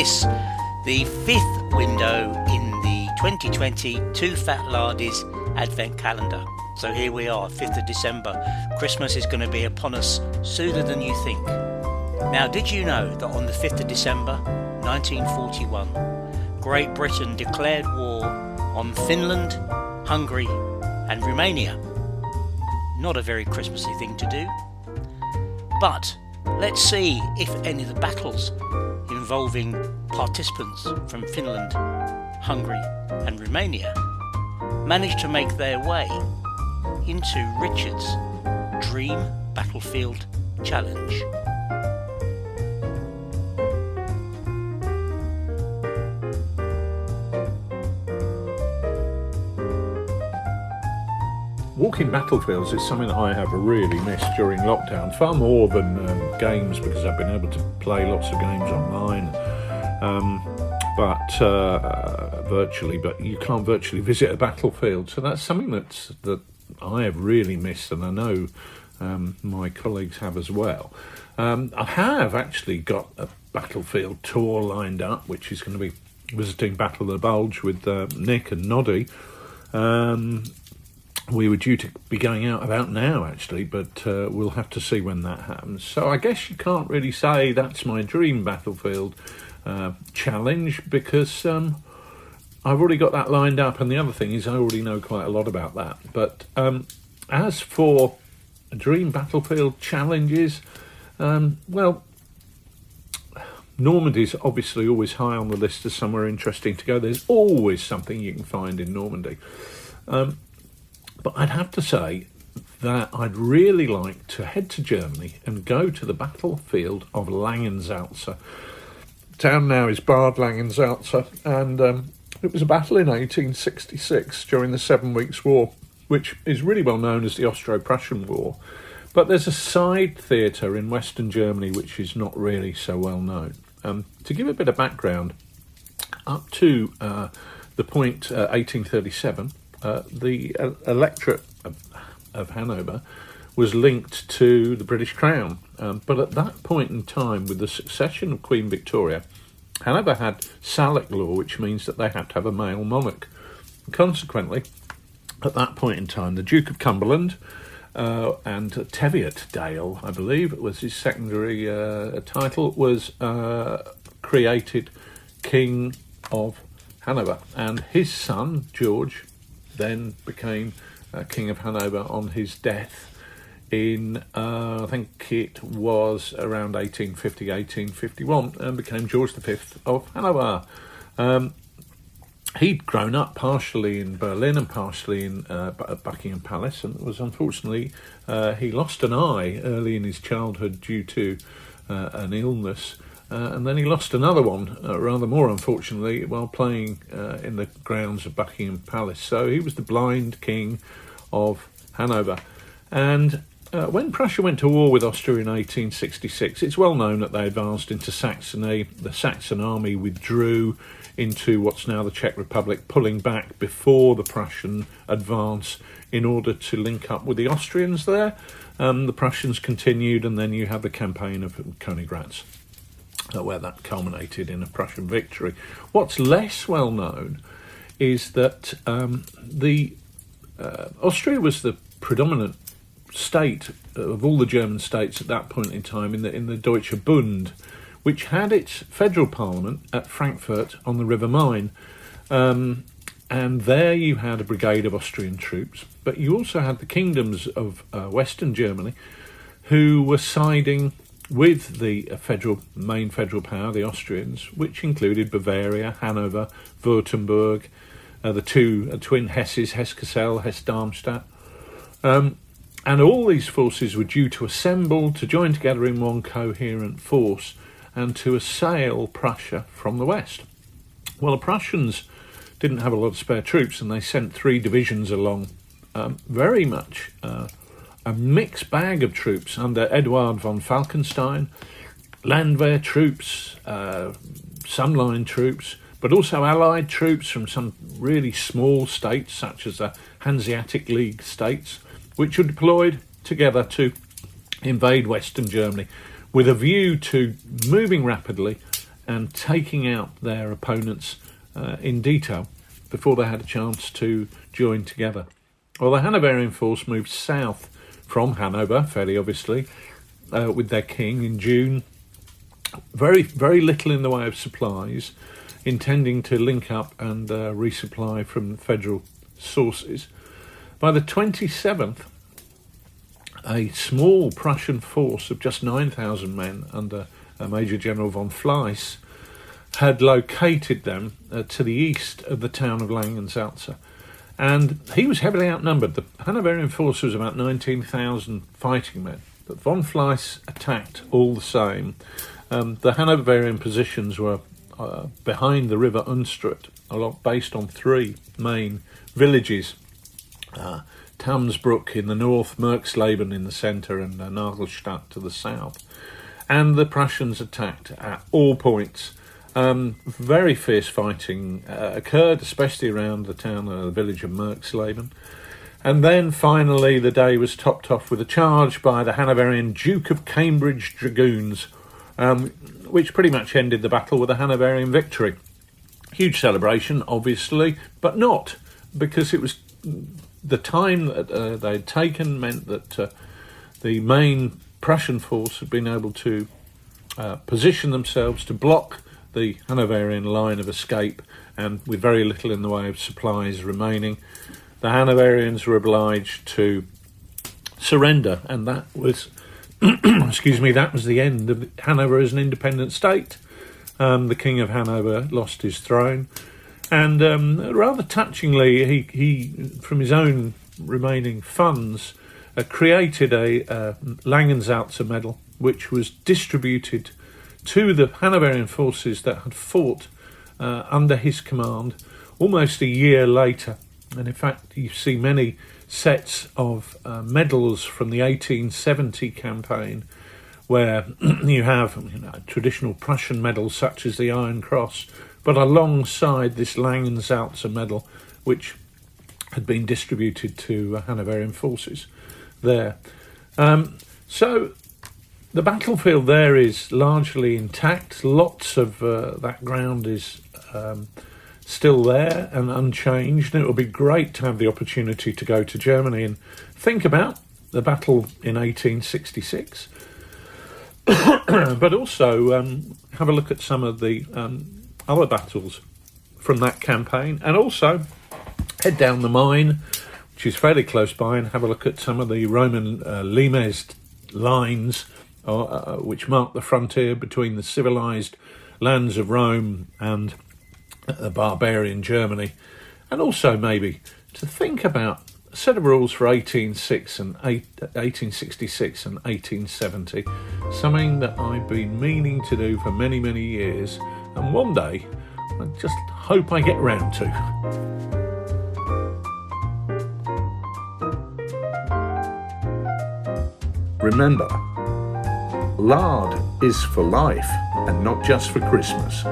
this, the fifth window in the 2020 TooFatLardies Advent Calendar. So here we are, 5th of December. Christmas is going to be upon us sooner than you think. Now, did you know that on the 5th of December 1941, Great Britain declared war on Finland, Hungary and Romania? Not a very Christmassy thing to do. But let's see if any of the battles involving participants from Finland, Hungary and Romania managed to make their way into Richard's Dream Battlefield Challenge. Walking battlefields is something that I have really missed during lockdown, far more than games, because I've been able to play lots of games online, virtually, but you can't virtually visit a battlefield. So that's something that I have really missed, and I know my colleagues have as well. I have actually got a battlefield tour lined up, which is going to be visiting Battle of the Bulge with Nick and Noddy. We were due to be going out about now, actually, but we'll have to see when that happens. So I guess you can't really say that's my dream battlefield challenge, because I've already got that lined up, and the other thing is I already know quite a lot about that. But as for dream battlefield challenges, well, Normandy's obviously always high on the list as somewhere interesting to go. There's always something you can find in Normandy. But I'd have to say that I'd really like to head to Germany and go to the battlefield of Langensalza. The town now is Bad Langensalza, and it was a battle in 1866 during the 7 Weeks' War, which is really well known as the Austro-Prussian War. But there's a side theatre in Western Germany which is not really so well known. To give a bit of background, up to the point 1837, the electorate of Hanover was linked to the British Crown. But at that point in time, with the succession of Queen Victoria, Hanover had Salic law, which means that they had to have a male monarch. Consequently, at that point in time, the Duke of Cumberland and Teviotdale, I believe it was his secondary title, was created King of Hanover. And his son, George, then became King of Hanover on his death in, I think it was around 1850, 1851, and became George V of Hanover. He'd grown up partially in Berlin and partially in Buckingham Palace, and was unfortunately, he lost an eye early in his childhood due to an illness. And then he lost another one, rather more unfortunately, while playing in the grounds of Buckingham Palace. So he was the blind king of Hanover. And when Prussia went to war with Austria in 1866, it's well known that they advanced into Saxony. The Saxon army withdrew into what's now the Czech Republic, pulling back before the Prussian advance in order to link up with the Austrians there. The Prussians continued, and then you have the campaign of Königgrätz, where that culminated in a Prussian victory. What's less well known is that Austria was the predominant state of all the German states at that point in time in the Deutsche Bund, which had its federal parliament at Frankfurt on the River Main. And there you had a brigade of Austrian troops, but you also had the kingdoms of Western Germany, who were siding with the main federal power, the Austrians, which included Bavaria, Hanover, Württemberg, the two twin Hesses, Hesse-Kassel, Hesse-Darmstadt. And all these forces were due to assemble, to join together in one coherent force, and to assail Prussia from the west. Well, the Prussians didn't have a lot of spare troops, and they sent 3 divisions along, very much a mixed bag of troops under Eduard von Falkenstein, Landwehr troops, some line troops, but also allied troops from some really small states, such as the Hanseatic League states, which were deployed together to invade Western Germany with a view to moving rapidly and taking out their opponents in detail before they had a chance to join together. Well, the Hanoverian force moved south from Hanover, fairly obviously, with their king in June. Very, very little in the way of supplies, intending to link up and resupply from federal sources. By the 27th, a small Prussian force of just 9,000 men under Major General von Fleiss had located them to the east of the town of Langensalza. And he was heavily outnumbered. The Hanoverian force was about 19,000 fighting men, but von Fleiss attacked all the same. The Hanoverian positions were behind the river Unstrut, based on three main villages. Tamsbruck in the north, Merksleben in the centre, and Nagelstadt to the south. And the Prussians attacked at all points. Very fierce fighting occurred, especially around the town, the village of Merksleben. And then finally the day was topped off with a charge by the Hanoverian Duke of Cambridge Dragoons, which pretty much ended the battle with a Hanoverian victory. Huge celebration, obviously, but not, because it was the time that they had taken meant that the main Prussian force had been able to position themselves to block the Hanoverian line of escape, and with very little in the way of supplies remaining, the Hanoverians were obliged to surrender, and that was that was the end of Hanover as an independent state. The King of Hanover lost his throne, and rather touchingly, he from his own remaining funds created a Langensalza medal, which was distributed to the Hanoverian forces that had fought under his command almost a year later. And in fact, you see many sets of medals from the 1870 campaign where you have traditional Prussian medals such as the Iron Cross, but alongside this Langensalza medal, which had been distributed to Hanoverian forces there. So the battlefield there is largely intact. Lots of that ground is still there and unchanged, and it will be great to have the opportunity to go to Germany and think about the battle in 1866, but also have a look at some of the other battles from that campaign, and also head down the Main, which is fairly close by, and have a look at some of the Roman limes lines which mark the frontier between the civilised lands of Rome and the barbarian Germany, and also maybe to think about a set of rules for 1866 and 1870, something that I've been meaning to do for many, many years, and one day I just hope I get round to. Remember, lard is for life and not just for Christmas.